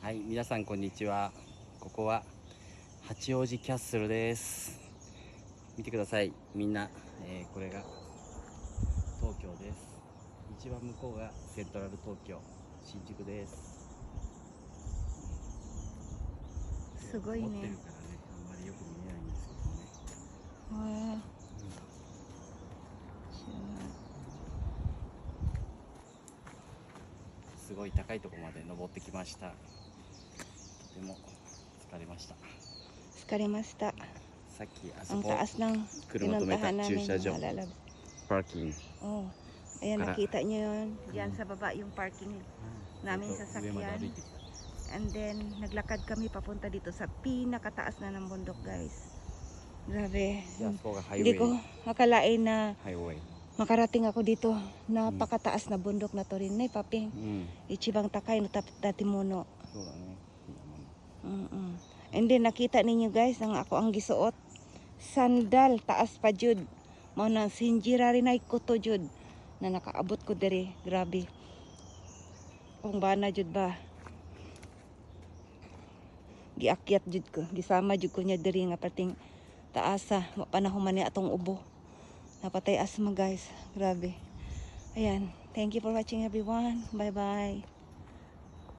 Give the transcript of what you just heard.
はい、皆さんこんにちは。ここは八王子キャッスルです。見てください、みんな、これが東京です。一番向こうがセントラル東京、新宿です。すごいね。持ってるからね、あんまりよく見えないんですけどね。すごい高いところまで登ってきました。とても疲れました。疲れました。さっきあそAngこ taas ng 車止めた pinuntahan 駐 namin 車場 mga lalabs. パーキング Oh, ayan Para- nakita nyo yun. Diyan sa baba yung parking namin sa 上まで sakyan. 歩いてきた。 And then naglakad kami papunta dito sa pinakataas na ng bundok, guys. Grabe. じゃあそこがハイウ Hindi ェイ ko akalain na ハイウェイ makarating ako dito. Napakataas na bundok na to rin. Nay, paping. うん Ichibang takay no tatimuno. そうだね。 And then nakita ninyo guys, ang gisuot. Sandal, taas pa jud. Mao na sinjira rin ay kuto jud na nakaabot ko diri. Grabe. Kung bana jud ba. Giakyat jud ko. Gisama jud ko niya diri nga pating taasa. Panahon man ni atong ubo. Napatay asma guys. Grabe. Ayan. Thank you for watching everyone. Bye bye.